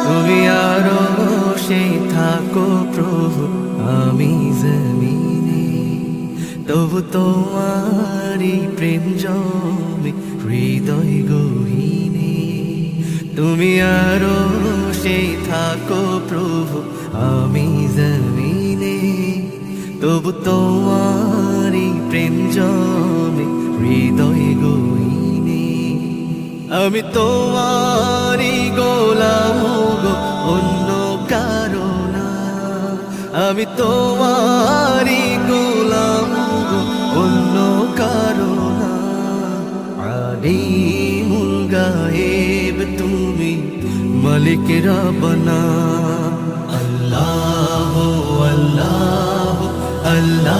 তুমি আরো সেই থাকো প্রভু, আমি জমিনে, তবু তোমারি প্রেম জমে হৃদয় গহীনে। তুমি আরো সেই থাকো প্রভু, আমি জমিনে, তবু তোমারি প্রেম জমে হৃদয় গহীনে। আমি তোমারি গোলাম গো, অন্য কারো না। আমি তোমারি গোলাম গো, অন্য কারো না। আলিমুল গায়েব তুমি, মালিক রব্বানা। আল্লাহ আল্লাহ আল্লাহ